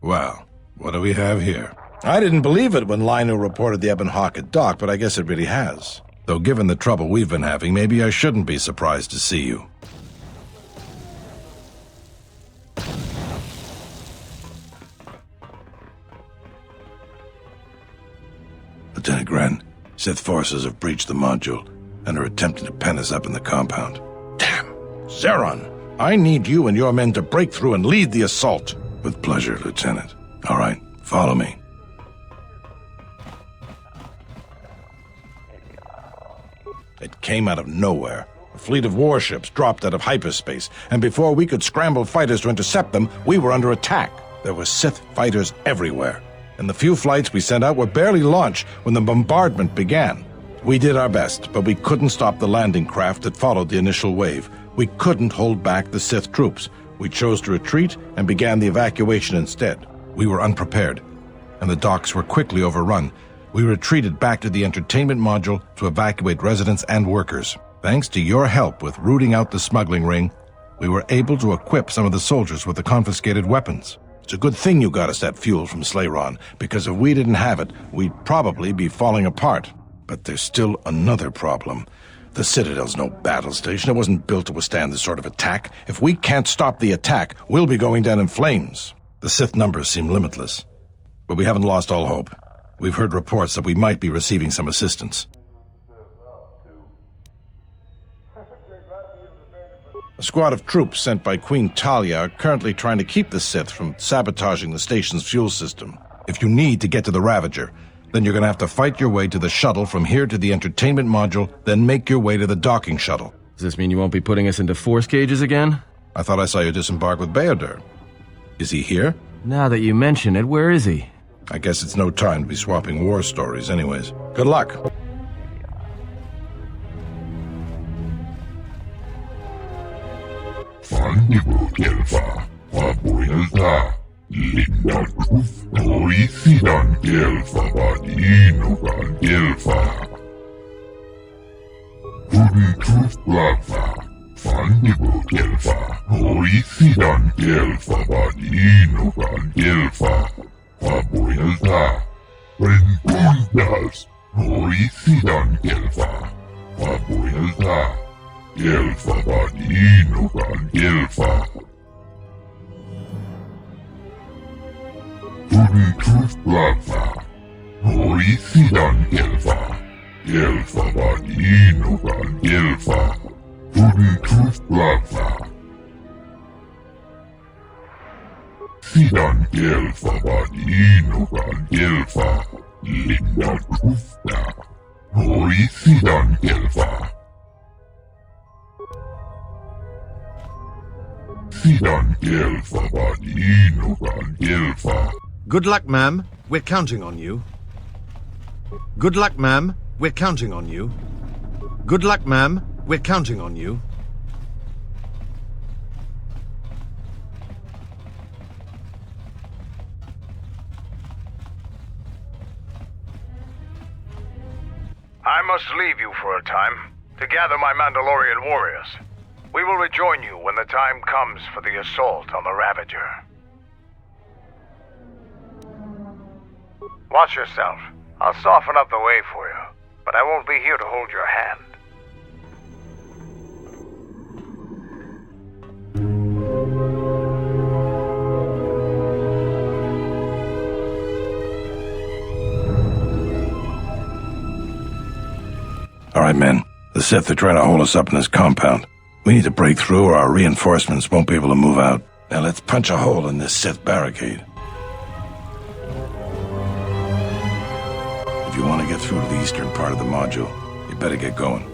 Well, what do we have here? I didn't believe it when Lino reported the Ebon Hawk at dock, but I guess it really has. Though given the trouble we've been having, maybe I shouldn't be surprised to see you. Lieutenant Gren, Sith forces have breached the module and are attempting to pen us up in the compound. Damn! Zeron, I need you and your men to break through and lead the assault. With pleasure, Lieutenant. All right, follow me. It came out of nowhere. A fleet of warships dropped out of hyperspace, and before we could scramble fighters to intercept them, we were under attack. There were Sith fighters everywhere, and the few flights we sent out were barely launched when the bombardment began. We did our best, but we couldn't stop the landing craft that followed the initial wave. We couldn't hold back the Sith troops. We chose to retreat and began the evacuation instead. We were unprepared, and the docks were quickly overrun. We retreated back to the entertainment module to evacuate residents and workers. Thanks to your help with rooting out the smuggling ring, we were able to equip some of the soldiers with the confiscated weapons. It's a good thing you got us that fuel from Slayron, because if we didn't have it, we'd probably be falling apart. But there's still another problem. The Citadel's no battle station. It wasn't built to withstand this sort of attack. If we can't stop the attack, we'll be going down in flames. The Sith numbers seem limitless, but we haven't lost all hope. We've heard reports that we might be receiving some assistance. A squad of troops sent by Queen Talia are currently trying to keep the Sith from sabotaging the station's fuel system. If you need to get to the Ravager, then you're going to have to fight your way to the shuttle from here to the entertainment module, then make your way to the docking shuttle. Does this mean you won't be putting us into force cages again? I thought I saw you disembark with Bayodur. Is he here? Now that you mention it, where is he? I guess it's no time to be swapping war stories anyways. Good luck. Good luck, ma'am. We're counting on you. Good luck, ma'am. We're counting on you. Good luck, ma'am. We're counting on you. I must leave you for a time to gather my Mandalorian warriors. We will rejoin you when the time comes for the assault on the Ravager. Watch yourself. I'll soften up the way for you, but I won't be here to hold your hand. All right, men. The Sith are trying to hold us up in this compound. We need to break through or our reinforcements won't be able to move out. Now let's punch a hole in this Sith barricade. If you want to get through to the eastern part of the module, you better get going.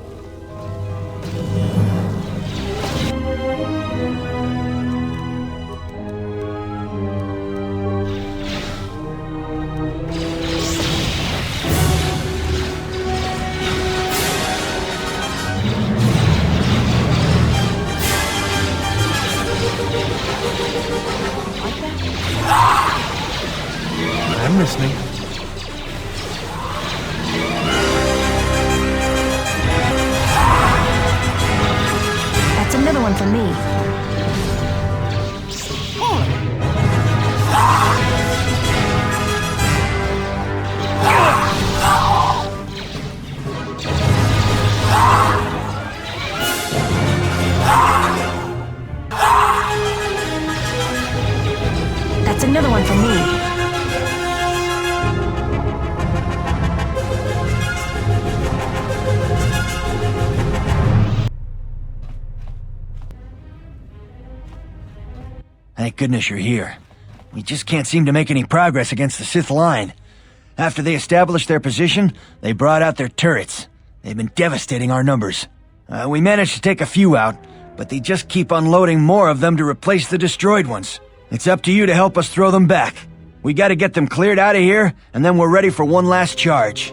I'm listening. That's another one for me. That's another one for me. Thank goodness you're here. We just can't seem to make any progress against the Sith line. After they established their position, they brought out their turrets. They've been devastating our numbers. We managed to take a few out, but they just keep unloading more of them to replace the destroyed ones. It's up to you to help us throw them back. We gotta get them cleared out of here, and then we're ready for one last charge.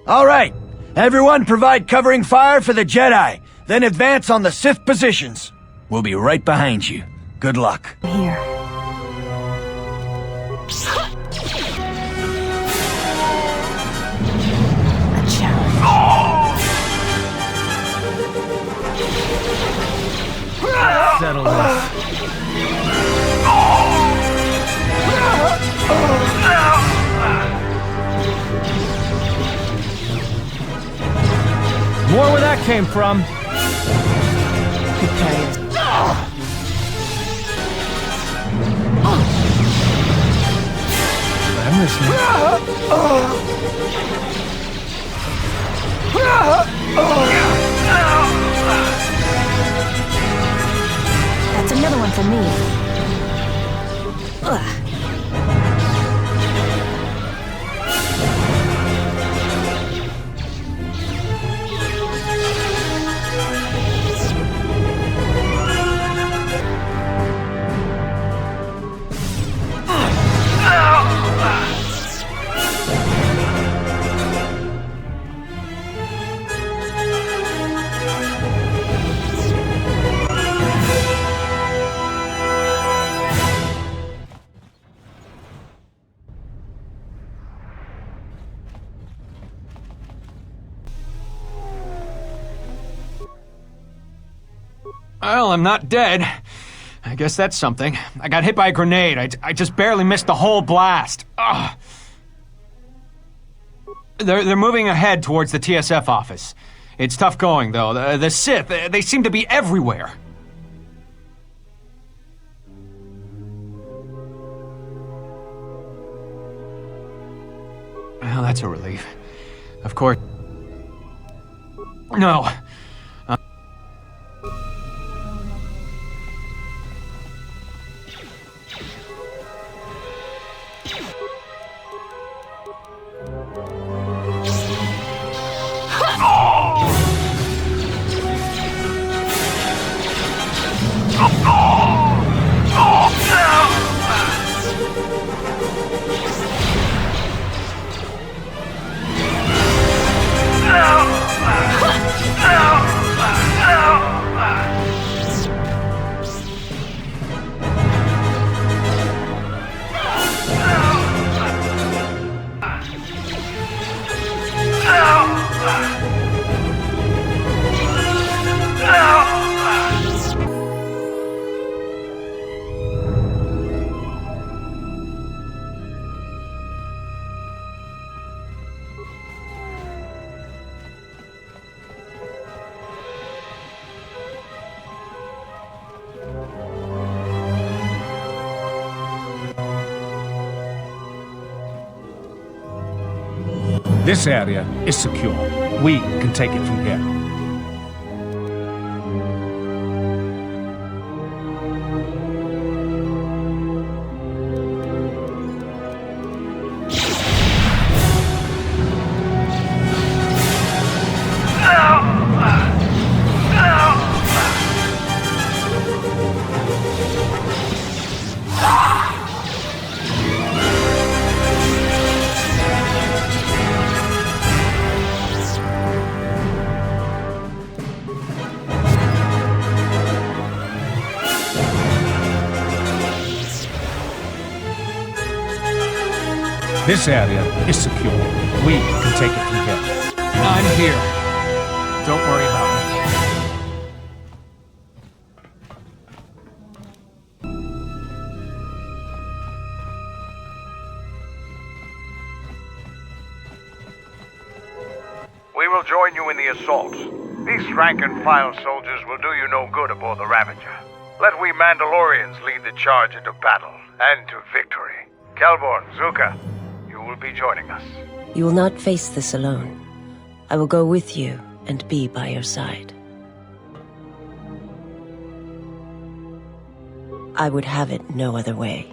All right, everyone provide covering fire for the Jedi, then advance on the Sith positions. We'll be right behind you. Good luck. Here. A challenge. Settle this. More where that came from. Prepare yourself. I'm listening. That's another one for me. Ugh. Well, I'm not dead. I guess that's something. I got hit by a grenade. I just barely missed the whole blast. Ugh. They're moving ahead towards the TSF office. It's tough going, though. The Sith, they seem to be everywhere. Well, that's a relief. Of course. No. This area is secure. We can take it from here. This area is secure. We can take it from here. I'm here. Don't worry about me. We will join you in the assault. These rank-and-file soldiers will do you no good aboard aboard the Ravager. Let we Mandalorians lead the charge into battle and to victory. Kelborn, Zuka, you will be joining us. You will not face this alone. I will go with you and be by your side. I would have it no other way.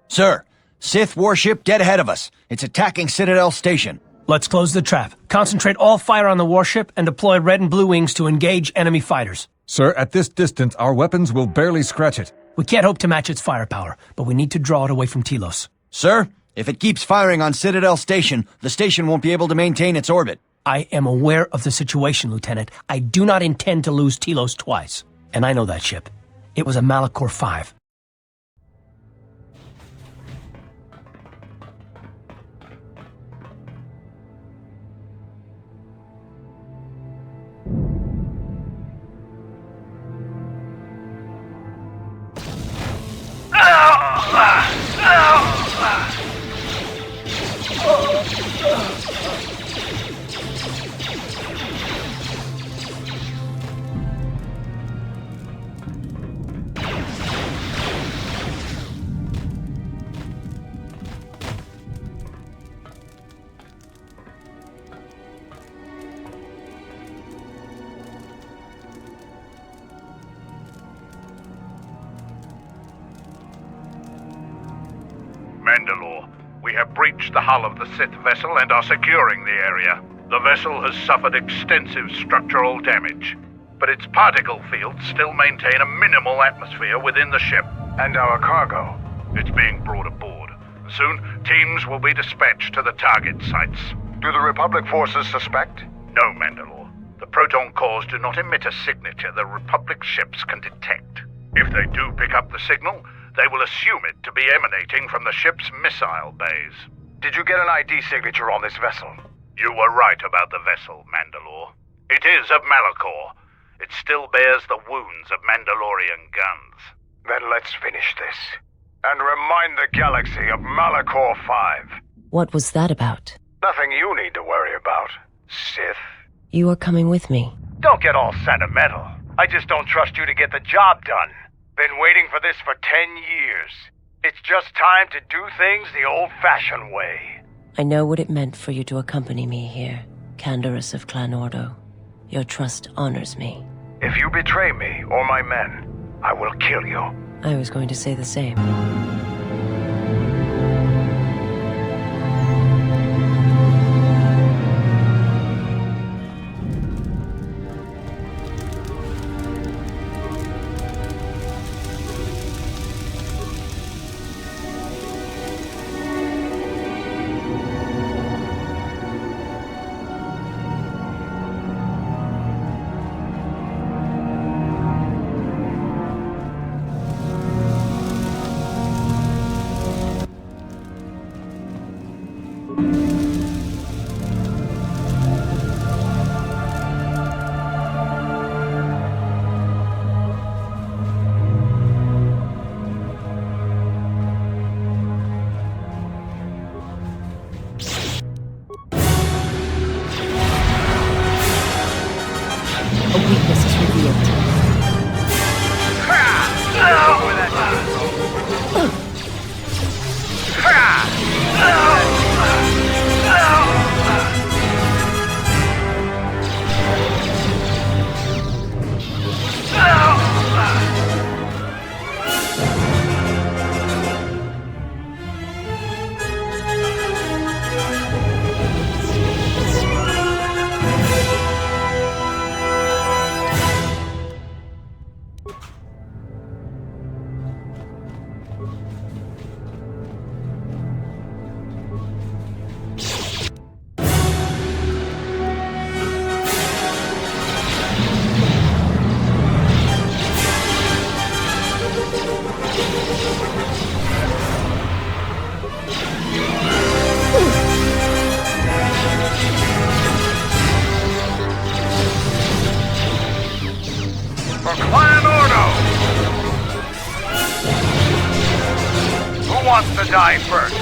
Sir, Sith warship dead ahead of us. It's attacking Citadel Station. Let's close the trap. Concentrate all fire on the warship and deploy red and blue wings to engage enemy fighters. Sir, at this distance, our weapons will barely scratch it. We can't hope to match its firepower, but we need to draw it away from Telos. Sir, if it keeps firing on Citadel Station, the station won't be able to maintain its orbit. I am aware of the situation, Lieutenant. I do not intend to lose Telos twice. And I know that ship. It was a Malachor 5. Mandalore, we have breached the hull of the Sith vessel and are securing the area. The vessel has suffered extensive structural damage, but its particle fields still maintain a minimal atmosphere within the ship. And our cargo? It's being brought aboard. Soon, teams will be dispatched to the target sites. Do the Republic forces suspect? No, Mandalore. The proton cores do not emit a signature the Republic ships can detect. If they do pick up the signal, they will assume it to be emanating from the ship's missile bays. Did you get an ID signature on this vessel? You were right about the vessel, Mandalore. It is of Malachor. It still bears the wounds of Mandalorian guns. Then let's finish this. And remind the galaxy of Malachor 5. What was that about? Nothing you need to worry about, Sith. You are coming with me. Don't get all sentimental. I just don't trust you to get the job done. Been waiting for this for 10 years. It's just time to do things the old-fashioned way. I know what it meant for you to accompany me here, Canderous of Clan Ordo. Your trust honors me. If you betray me or my men, I will kill you. I was going to say the same. For Clan Ordo! Who wants to die first?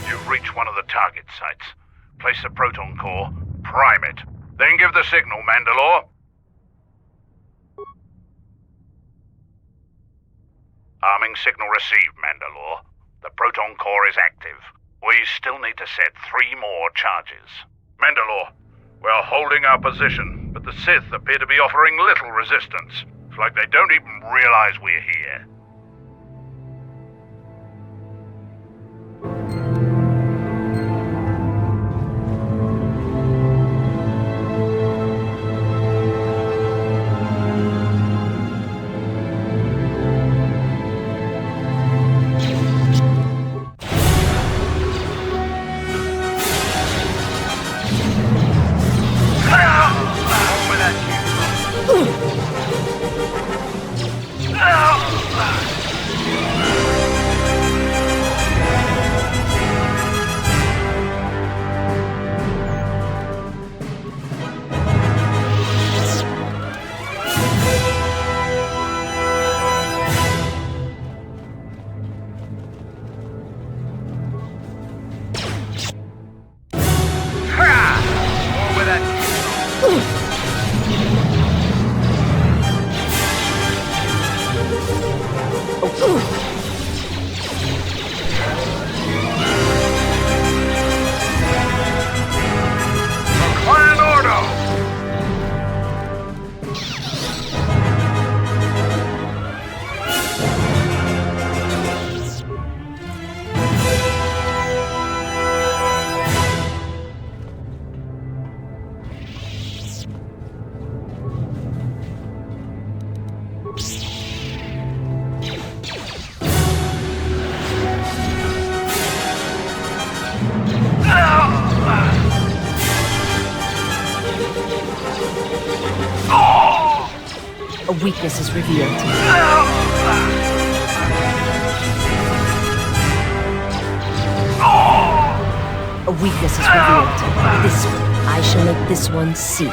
You've reached one of the target sites. Place the proton core, prime it, then give the signal, Mandalore. Arming signal received, Mandalore. The proton core is active. We still need to set 3 more charges. Mandalore, we're holding our position, but the Sith appear to be offering little resistance. It's like they don't even realize we're here. A weakness is revealed. A weakness is revealed. This one. I shall make this one see.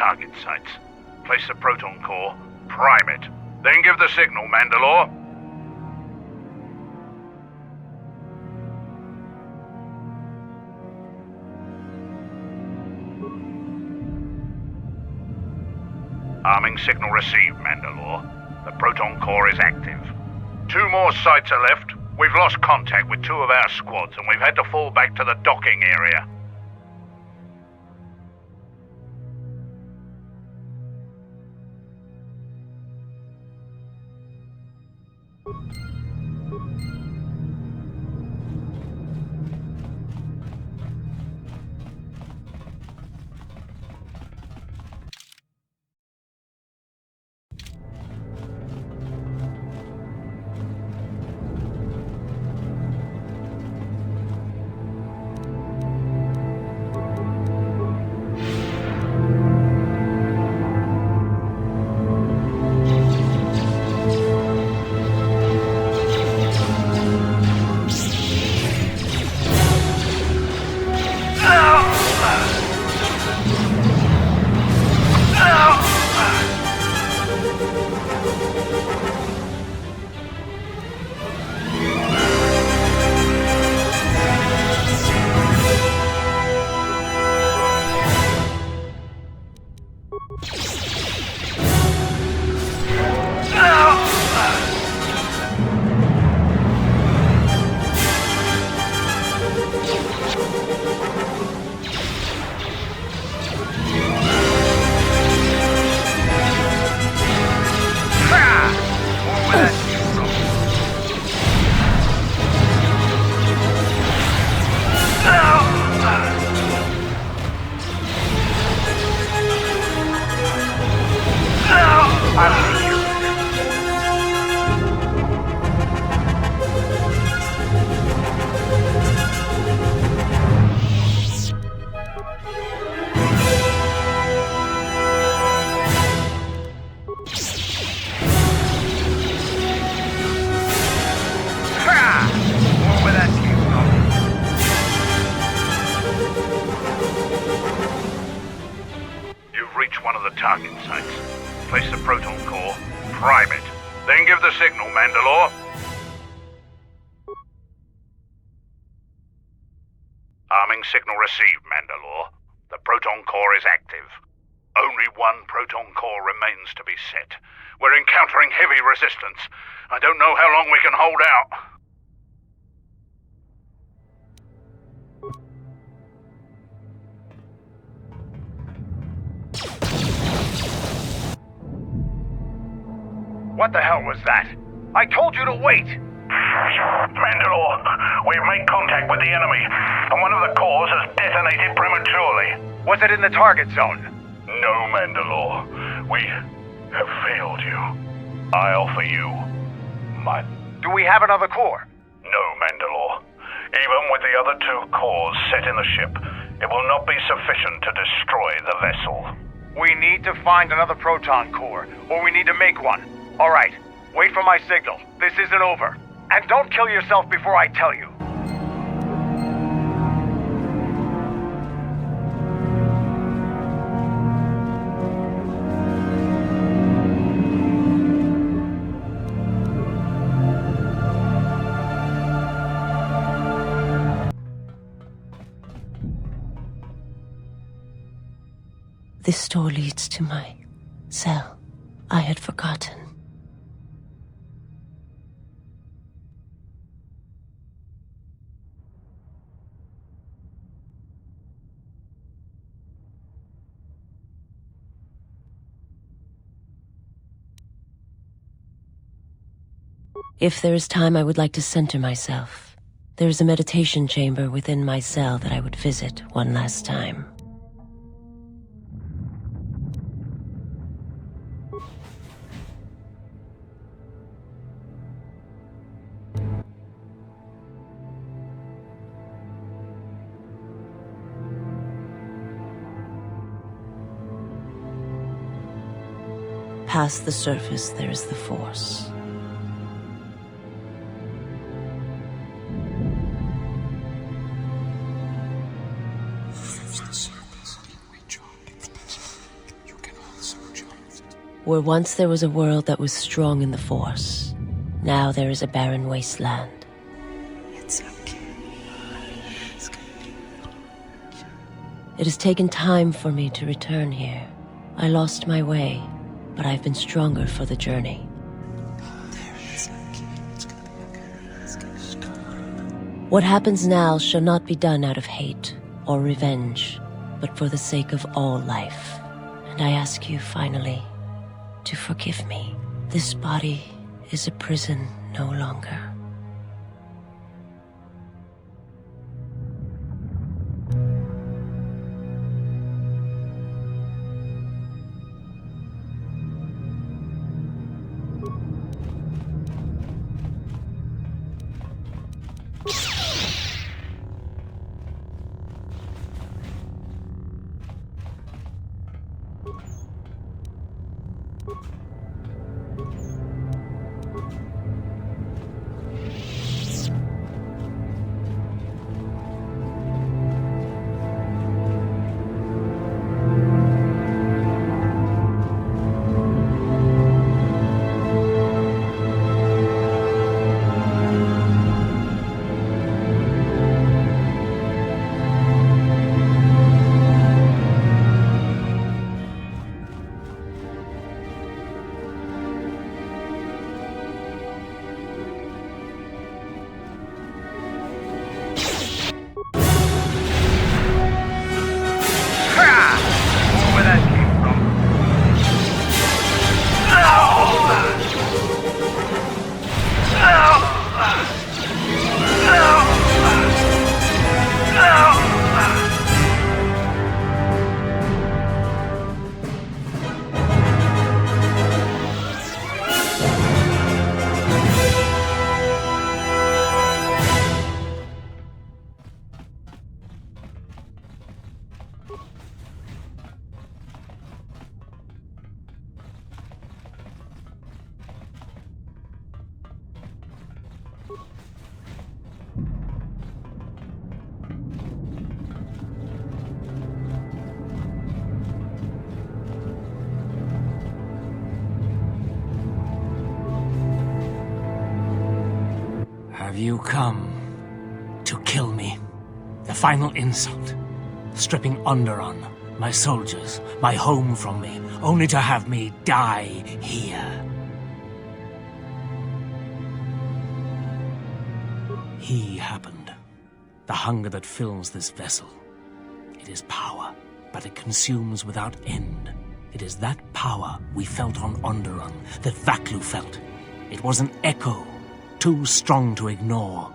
target sites. Place the proton core, prime it, then give the signal, Mandalore. Arming signal received, Mandalore. The proton core is active. 2 more sites are left. We've lost contact with 2 of our squads, and we've had to fall back to the docking area. Target sites. Place the proton core, prime it, then give the signal, Mandalore. Arming signal received, Mandalore. The proton core is active. Only 1 proton core remains to be set. We're encountering heavy resistance. I don't know how long we can hold out. What the hell was that? I told you to wait! Mandalore, we've made contact with the enemy, and one of the cores has detonated prematurely. Was it in the target zone? No, Mandalore. We have failed you. I offer you my... Do we have another core? No, Mandalore. Even with the other 2 cores set in the ship, it will not be sufficient to destroy the vessel. We need to find another proton core, or we need to make one. All right, wait for my signal. This isn't over. And don't kill yourself before I tell you. This door leads to my cell. I had forgotten. If there is time, I would like to center myself. There is a meditation chamber within my cell that I would visit one last time. Past the surface, there is the Force. Where once there was a world that was strong in the Force, now there is a barren wasteland. It's okay. It's gonna be... It has taken time for me to return here. I lost my way, but I've been stronger for the journey. It's okay. It's gonna be okay. It's gonna stop. What happens now shall not be done out of hate or revenge, but for the sake of all life. And I ask you, finally, to forgive me. This body is a prison no longer. Have you come to kill me? The final insult. Stripping Onderon, my soldiers, my home from me, only to have me die here. He happened. The hunger that fills this vessel. It is power, but it consumes without end. It is that power we felt on Onderon, that Vaklu felt. It was an echo, too strong to ignore.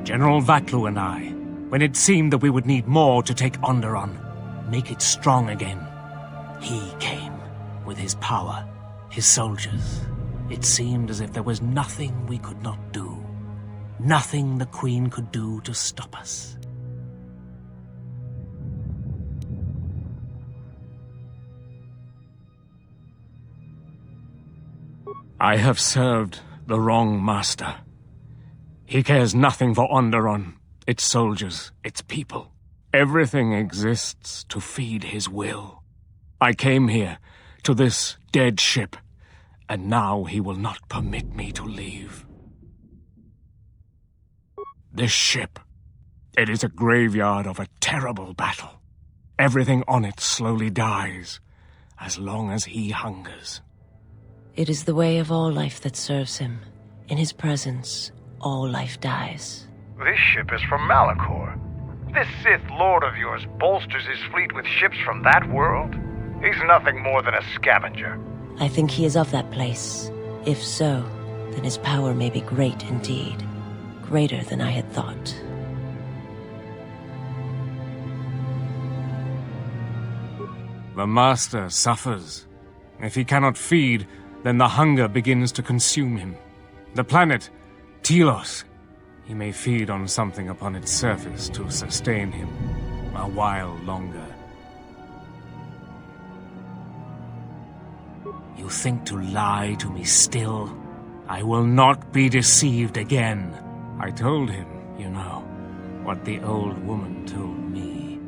General Vaklu and I, when it seemed that we would need more to take Onderon, make it strong again, he came with his power, his soldiers. It seemed as if there was nothing we could not do, nothing the Queen could do to stop us. I have served the wrong master. He cares nothing for Onderon, its soldiers, its people. Everything exists to feed his will. I came here, to this dead ship, and now he will not permit me to leave. This ship, it is a graveyard of a terrible battle. Everything on it slowly dies, as long as he hungers. It is the way of all life that serves him. In his presence, all life dies. This ship is from Malachor. This Sith Lord of yours bolsters his fleet with ships from that world? He's nothing more than a scavenger. I think he is of that place. If so, then his power may be great indeed. Greater than I had thought. The Master suffers. If he cannot feed, then the hunger begins to consume him. The planet, Telos, he may feed on something upon its surface to sustain him a while longer. You think to lie to me still? I will not be deceived again. I told him, you know, what the old woman told me.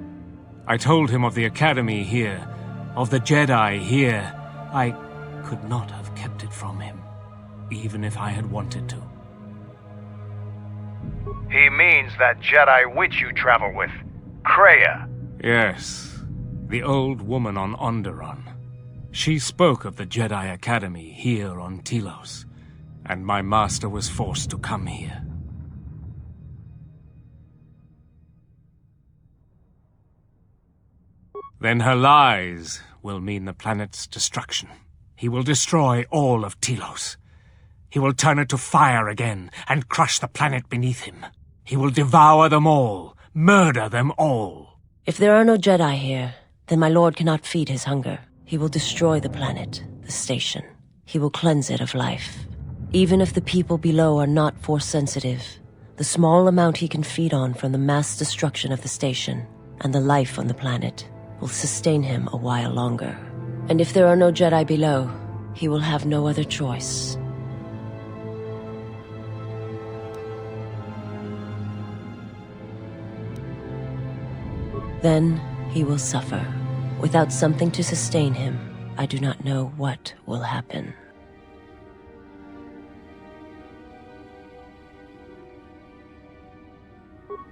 I told him of the Academy here, of the Jedi here. I could not have kept it from him, even if I had wanted to. He means that Jedi witch you travel with, Kreia. Yes, the old woman on Onderon. She spoke of the Jedi Academy here on Telos, and my master was forced to come here. Then her lies will mean the planet's destruction. He will destroy all of Telos. He will turn it to fire again and crush the planet beneath him. He will devour them all, murder them all. If there are no Jedi here, then my lord cannot feed his hunger. He will destroy the planet, the station. He will cleanse it of life. Even if the people below are not Force-sensitive, the small amount he can feed on from the mass destruction of the station and the life on the planet will sustain him a while longer. And if there are no Jedi below, he will have no other choice. Then he will suffer. Without something to sustain him, I do not know what will happen.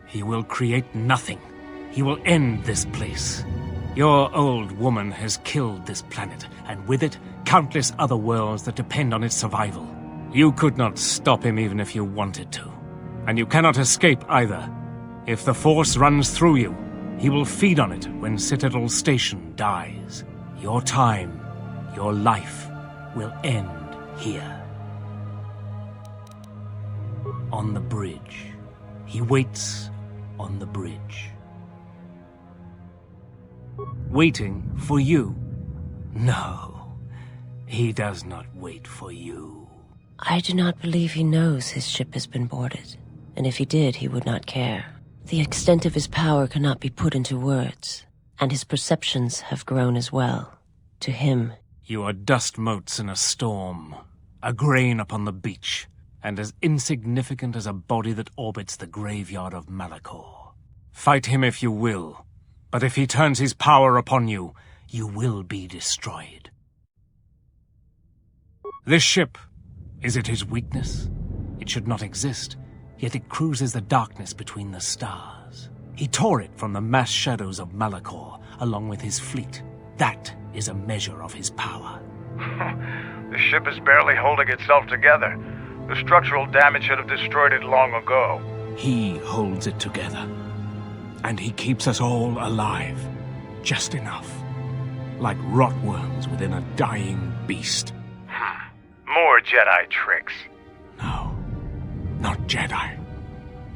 He will create nothing. He will end this place. Your old woman has killed this planet, and with it, countless other worlds that depend on its survival. You could not stop him even if you wanted to. And you cannot escape either. If the Force runs through you, he will feed on it when Citadel Station dies. Your time, your life, will end here. On the bridge. He waits on the bridge. Waiting for you? No, he does not wait for you. I do not believe he knows his ship has been boarded, and if he did, he would not care. The extent of his power cannot be put into words, and his perceptions have grown as well. To him, you are dust motes in a storm, a grain upon the beach, and as insignificant as a body that orbits the graveyard of Malachor. Fight him if you will, but if he turns his power upon you, you will be destroyed. This ship, is it his weakness? It should not exist, yet it cruises the darkness between the stars. He tore it from the mass shadows of Malachor, along with his fleet. That is a measure of his power. The ship is barely holding itself together. The structural damage should have destroyed it long ago. He holds it together. And he keeps us all alive. Just enough. Like rotworms within a dying beast. More Jedi tricks. No. Not Jedi.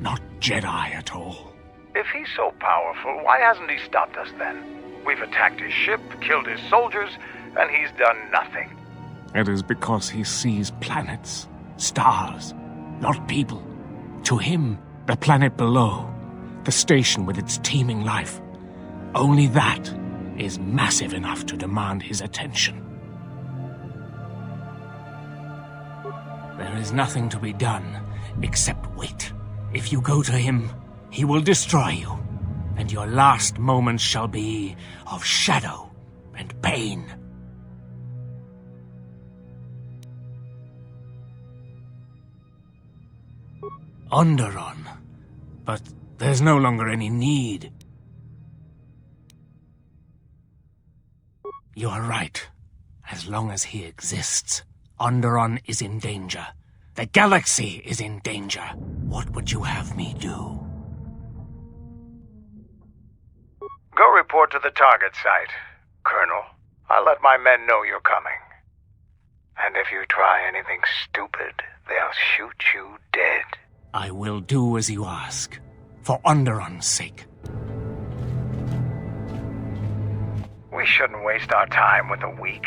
Not Jedi at all. If he's so powerful, why hasn't he stopped us then? We've attacked his ship, killed his soldiers, and he's done nothing. It is because he sees planets, stars, not people. To him, the planet below, the station with its teeming life, only that is massive enough to demand his attention. There is nothing to be done except wait. If you go to him, he will destroy you, and your last moments shall be of shadow and pain. Onderon, but there's no longer any need. You are right. As long as he exists, Onderon is in danger. The galaxy is in danger. What would you have me do? Go report to the target site, Colonel. I'll let my men know you're coming. And if you try anything stupid, they'll shoot you dead. I will do as you ask, for Onderon's sake. We shouldn't waste our time with the weak.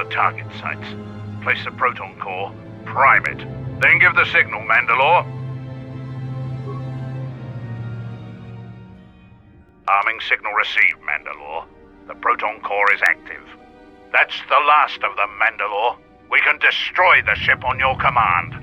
the target sites. Place the proton core, prime it, then give the signal, Mandalore. Arming signal received, Mandalore. The proton core is active. That's the last of them, Mandalore. We can destroy the ship on your command.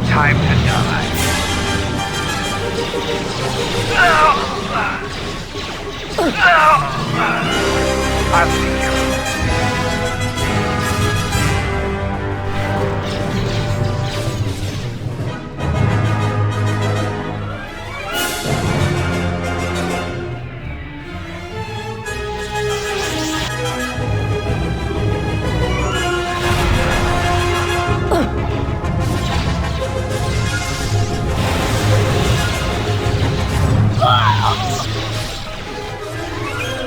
Time to die. I'll see you.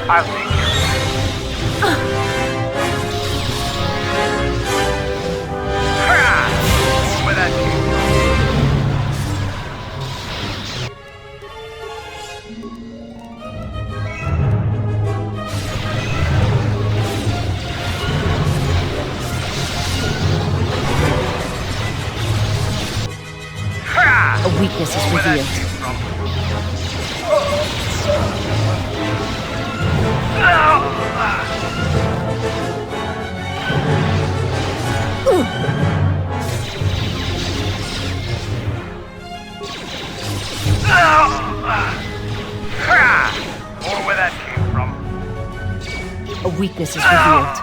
I'll see you. Where that came A weakness is revealed. Or where that came from. A weakness is revealed.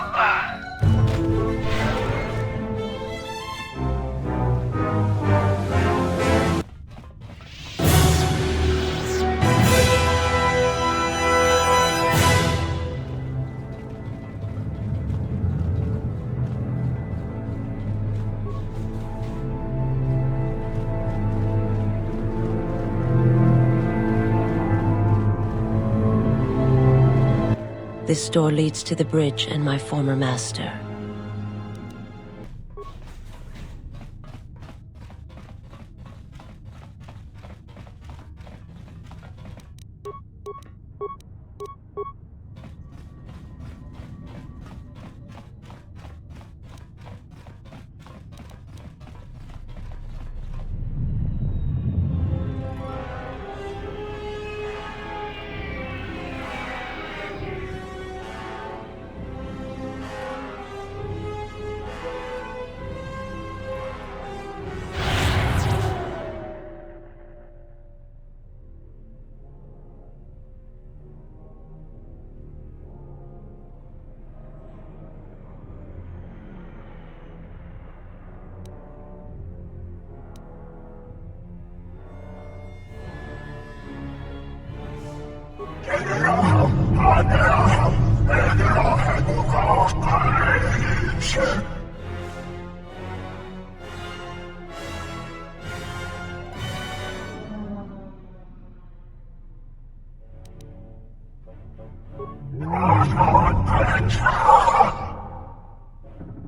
This door leads to the bridge and my former master.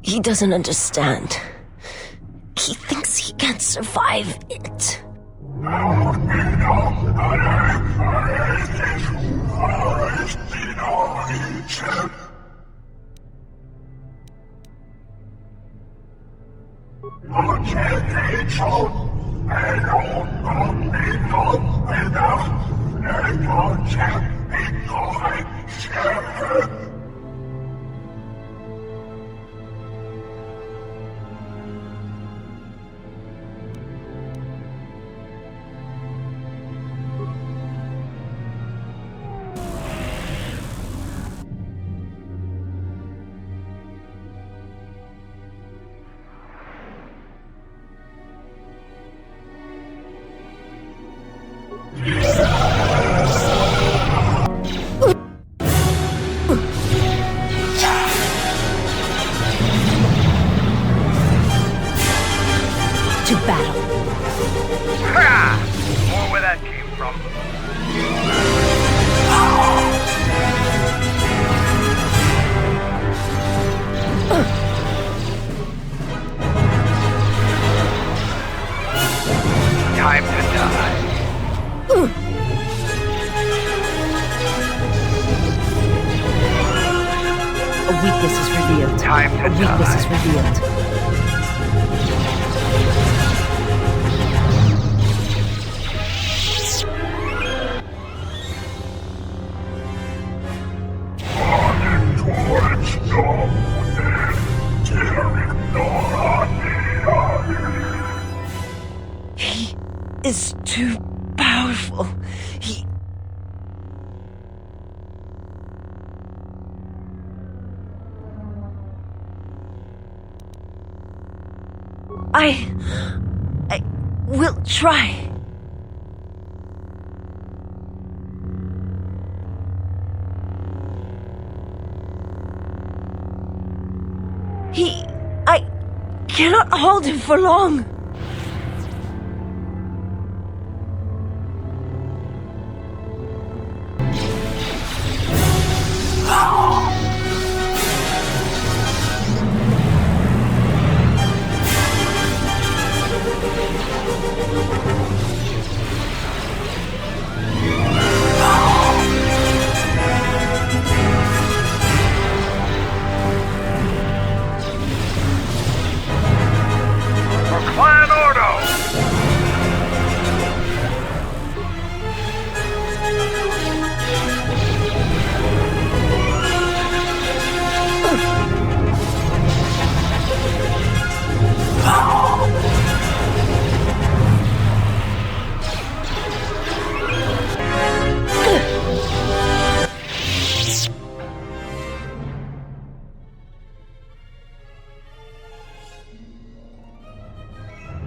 He doesn't understand. He thinks he can't survive it. To battle. More where that came from. Time to die. A weakness is revealed. Time to A weakness die. is revealed. He is too powerful. He... I will try. I cannot hold him for long.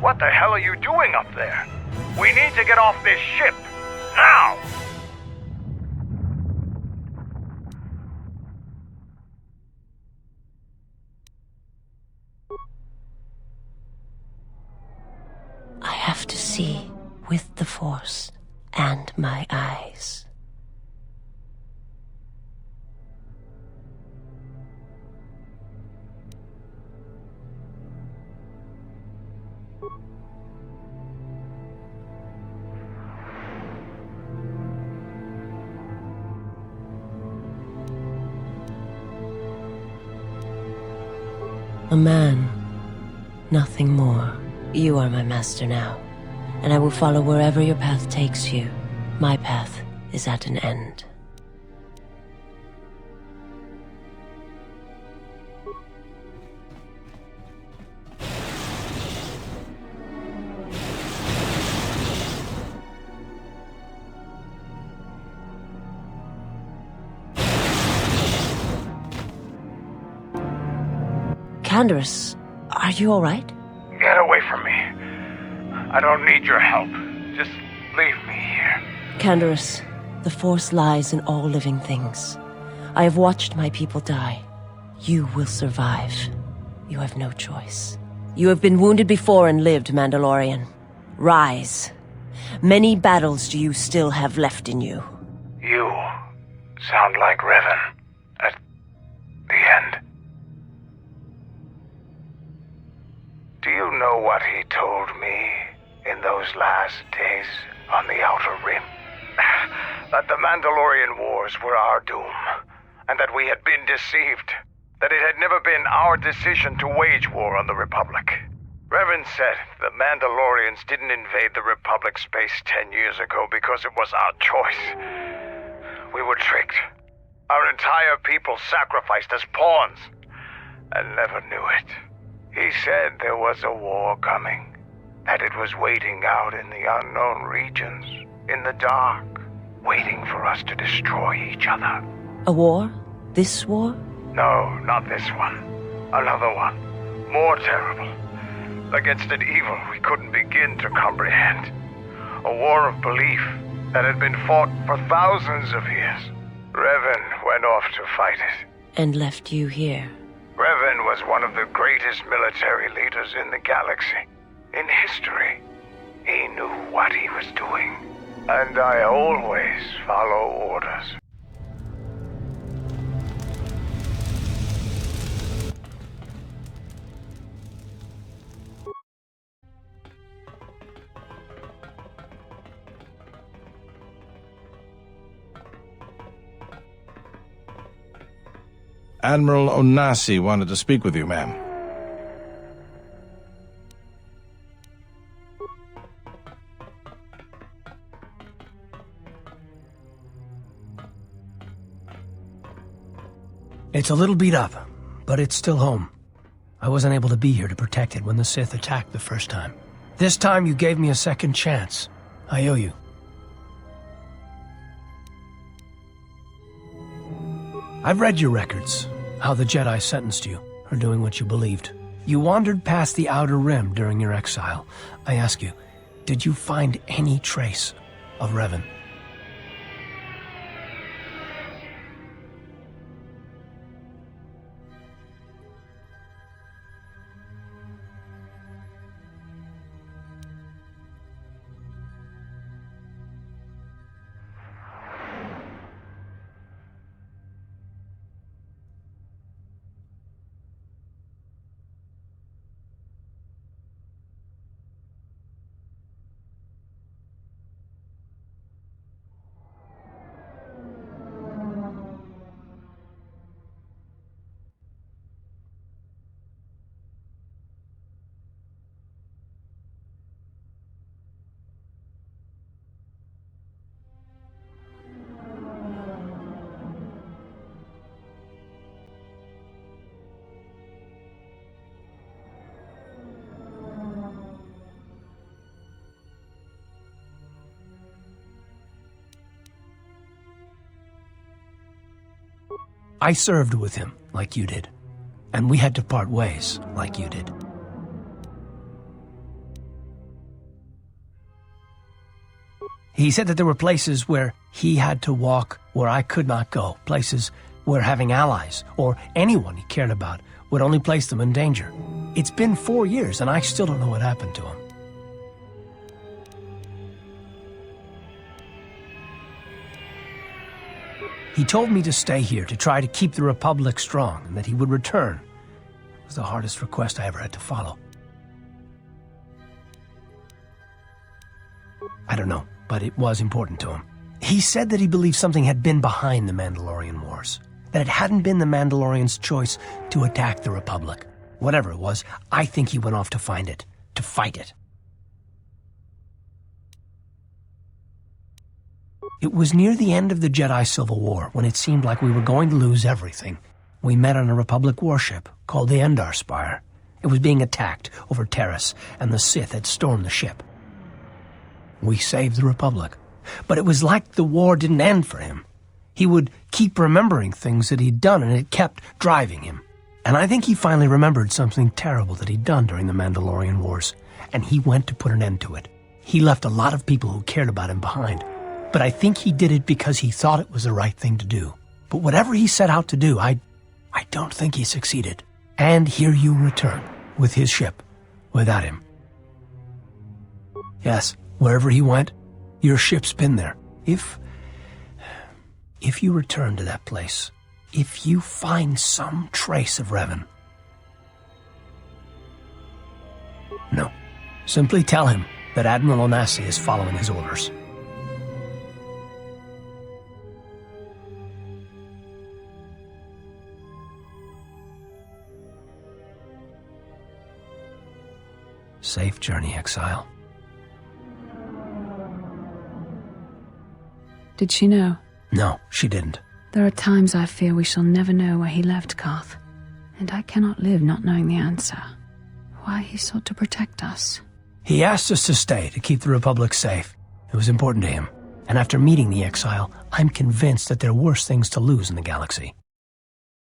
What the hell are you doing up there? We need to get off this ship. Now! I have to see with the Force and my eyes. A man, nothing more. You are my master now, and I will follow wherever your path takes you. My path is at an end. Canderous, are you all right? Get away from me. I don't need your help. Just leave me here. Canderous, the Force lies in all living things. I have watched my people die. You will survive. You have no choice. You have been wounded before and lived, Mandalorian. Rise. Many battles do you still have left in you. You sound like Revan at the end. Do you know what he told me in those last days on the Outer Rim? That the Mandalorian Wars were our doom, and that we had been deceived. That it had never been our decision to wage war on the Republic. Revan said the Mandalorians didn't invade the Republic space 10 years ago because it was our choice. We were tricked. Our entire people sacrificed as pawns, and never knew it. He said there was a war coming, that it was waiting out in the unknown regions, in the dark, waiting for us to destroy each other. A war? This war? No, not this one. Another one. More terrible. Against an evil we couldn't begin to comprehend. A war of belief that had been fought for thousands of years. Revan went off to fight it. And left you here. Revan was one of the greatest military leaders in the galaxy. In history. He knew what he was doing. And I always follow orders. Admiral Onasi wanted to speak with you, ma'am. It's a little beat up, but it's still home. I wasn't able to be here to protect it when the Sith attacked the first time. This time you gave me a second chance. I owe you. I've read your records, how the Jedi sentenced you for doing what you believed. You wandered past the Outer Rim during your exile. I ask you, did you find any trace of Revan? I served with him, like you did. And we had to part ways, like you did. He said that there were places where he had to walk where I could not go. Places where having allies, or anyone he cared about, would only place them in danger. It's been 4 years, and I still don't know what happened to him. He told me to stay here, to try to keep the Republic strong, and that he would return. It was the hardest request I ever had to follow. I don't know, but it was important to him. He said that he believed something had been behind the Mandalorian Wars, that it hadn't been the Mandalorians' choice to attack the Republic. Whatever it was, I think he went off to find it, to fight it. It was near the end of the Jedi Civil War, when it seemed like we were going to lose everything. We met on a Republic warship called the Endar Spire. It was being attacked over Terrace, and the Sith had stormed the ship. We saved the Republic. But it was like the war didn't end for him. He would keep remembering things that he'd done, and it kept driving him. And I think he finally remembered something terrible that he'd done during the Mandalorian Wars, and he went to put an end to it. He left a lot of people who cared about him behind. But I think he did it because he thought it was the right thing to do. But whatever he set out to do, I don't think he succeeded. And here you return, with his ship, without him. Yes, wherever he went, your ship's been there. If you return to that place, if you find some trace of Revan, no, simply tell him that Admiral Onasi is following his orders. Safe journey, exile. Did she know? No, she didn't. There are times I fear we shall never know where he left Carth, and I cannot live not knowing the answer. Why he sought to protect us. He asked us to stay, to keep the Republic safe. It was important to him. And after meeting the exile, I'm convinced that there are worse things to lose in the galaxy.